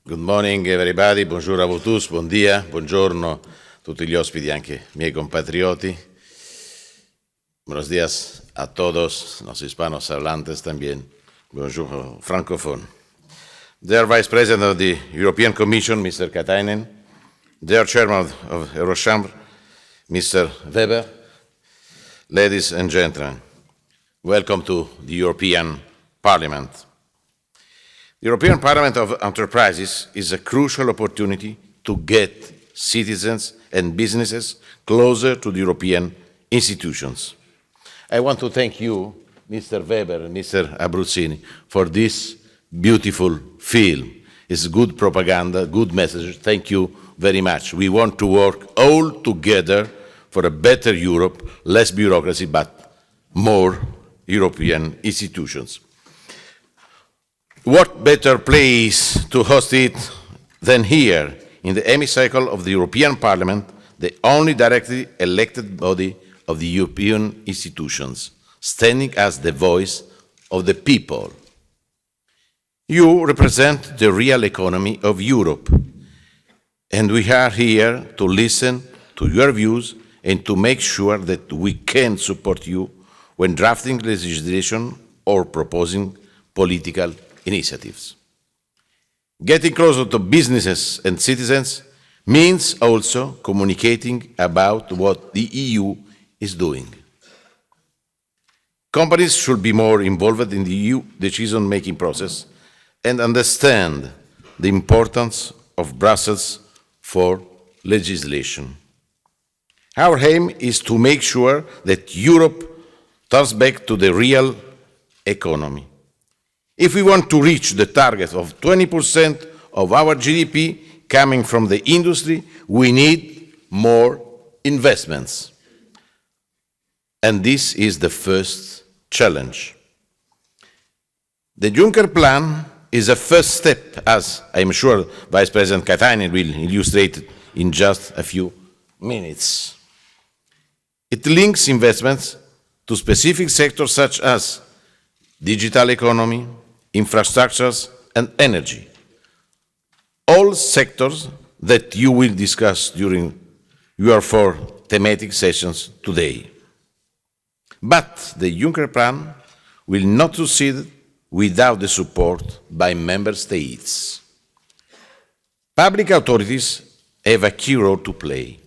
Good morning everybody, bonjour a vous tous, buon dia, buongiorno a tutti gli ospiti, anche miei compatrioti. Buenos días a todos, los hispanos hablantes también. Bonjour francophone. Dear Vice President of the European Commission, Mr. Katainen, dear Chairman of Eurochambre, Mr. Weber, ladies and gentlemen, welcome to the European Parliament. The European Parliament of Enterprises is a crucial opportunity to get citizens and businesses closer to the European institutions. I want to thank you, Mr. Weber and Mr. Abruzzini, for this beautiful film. It's good propaganda, good message. Thank you very much. We want to work all together for a better Europe, less bureaucracy, but more European institutions. What better place to host it than here, in the hemicycle of the European Parliament, the only directly elected body of the European institutions, standing as the voice of the people. You represent the real economy of Europe, and we are here to listen to your views and to make sure that we can support you when drafting legislation or proposing political initiatives. Getting closer to businesses and citizens means also communicating about what the EU is doing. Companies should be more involved in the EU decision-making process and understand the importance of Brussels for legislation. Our aim is to make sure that Europe turns back to the real economy. If we want to reach the target of 20% of our GDP coming from the industry, we need more investments. And this is the first challenge. The Juncker Plan is a first step, as I'm sure Vice President Katainen will illustrate in just a few minutes. It links investments to specific sectors such as digital economy, infrastructures and energy, all sectors that you will discuss during your 4 thematic sessions today. But the Juncker Plan will not succeed without the support by Member States. Public authorities have a key role to play.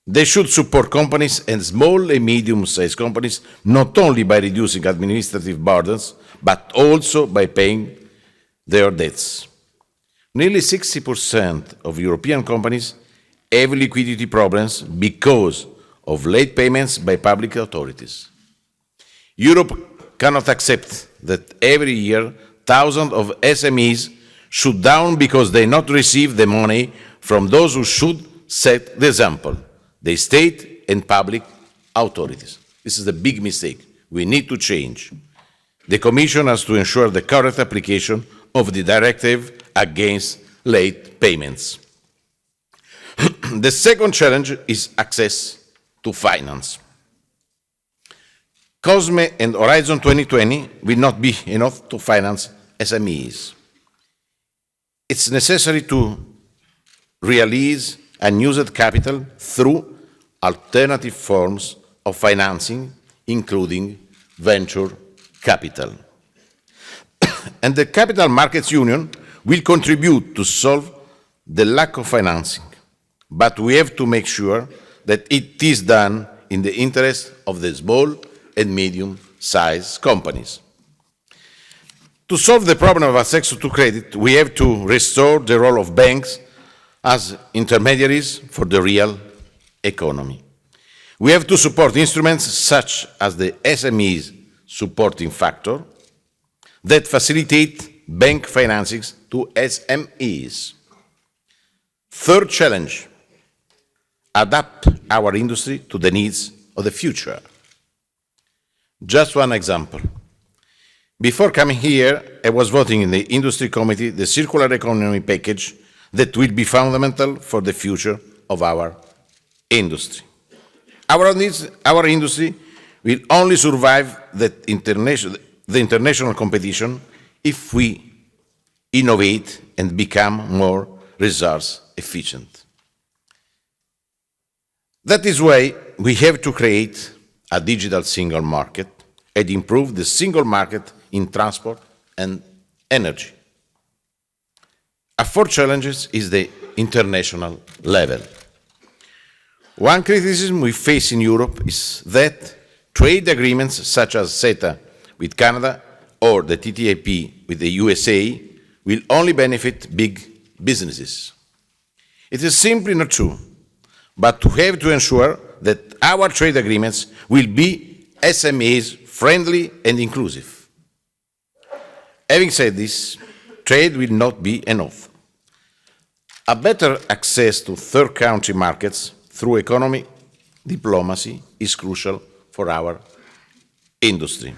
They should support companies and small and medium-sized companies not only by reducing administrative burdens, but also by paying their debts. Nearly 60% of European companies have liquidity problems because of late payments by public authorities. Europe cannot accept that every year thousands of SMEs shut down because they not receive the money from those who should set the example, the state and public authorities. This is a big mistake. We need to change. The Commission has to ensure the correct application of the directive against late payments. The second challenge is access to finance. COSME and Horizon 2020 will not be enough to finance SMEs. It's necessary to release unused capital through alternative forms of financing, including venture capital. And the Capital Markets Union will contribute to solve the lack of financing, but we have to make sure that it is done in the interest of the small and medium-sized companies. To solve the problem of access to credit, we have to restore the role of banks as intermediaries for the real economy. We have to support instruments such as the SMEs supporting factor that facilitate bank financings to SMEs. Third challenge, adapt our industry to the needs of the future. Just one example. Before coming here, I was voting in the Industry Committee the circular economy package that will be fundamental for the future of our industry. Our industry will only survive the international competition if we innovate, and become more resource efficient. That is why we have to create a digital single market and improve the single market in transport and energy. A fourth challenge is the international level. One criticism we face in Europe is that trade agreements such as CETA with Canada or the TTIP with the USA will only benefit big businesses. It is simply not true, but we have to ensure that our trade agreements will be SMEs friendly and inclusive. Having said this, trade will not be enough. A better access to third country markets through economic diplomacy is crucial for our industry.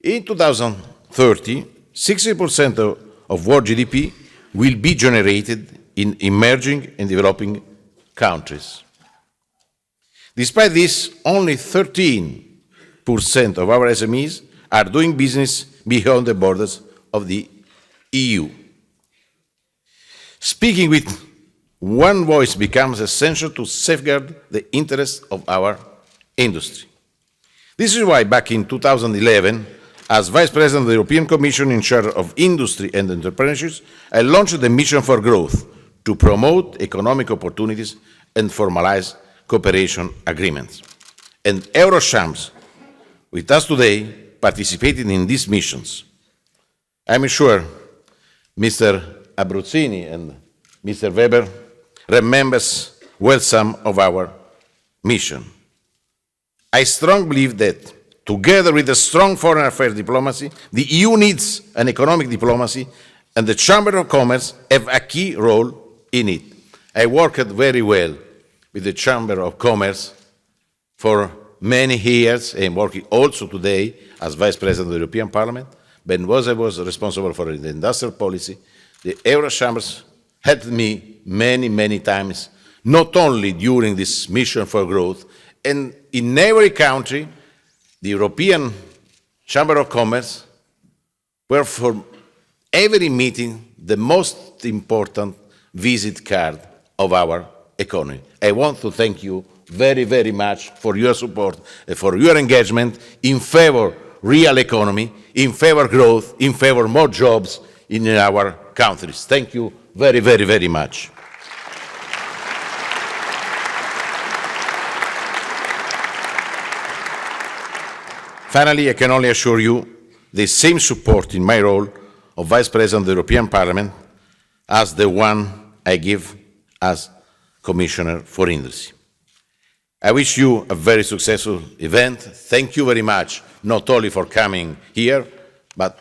In 2030, 60% of world GDP will be generated in emerging and developing countries. Despite this, only 13% of our SMEs are doing business beyond the borders of the EU. Speaking with one voice becomes essential to safeguard the interests of our industry. This is why back in 2011, as Vice President of the European Commission in charge of industry and entrepreneurship, I launched the Mission for Growth to promote economic opportunities and formalize cooperation agreements. And Eurochambres, with us today, participated in these missions. I'm sure Mr. Abruzzini and Mr. Weber remembers well some of our mission. I strongly believe that together with a strong foreign affairs diplomacy, the EU needs an economic diplomacy, and the Chamber of Commerce have a key role in it. I worked very well with the Chamber of Commerce for many years, and working also today as Vice President of the European Parliament. When I was responsible for the industrial policy, the Eurochambres helped me many, many times, not only during this mission for growth, and in every country, the European Chamber of Commerce were for every meeting the most important visit card of our economy. I want to thank you very, very much for your support and for your engagement in favor of real economy, in favor of growth, in favor of more jobs in our countries. Thank you very, very, very much. Finally, I can only assure you the same support in my role of Vice President of the European Parliament as the one I give as Commissioner for Industry. I wish you a very successful event. Thank you very much, not only for coming here, but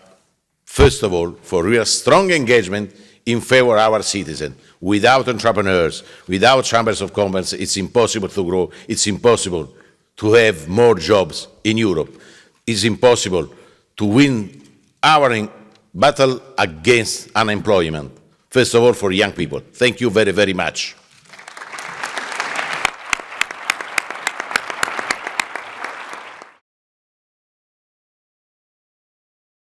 first of all, for your strong engagement in favor of our citizens. Without entrepreneurs, without chambers of commerce, it's impossible to grow. It's impossible to have more jobs in Europe. It's impossible to win our battle against unemployment, first of all for young people. Thank you very, very much.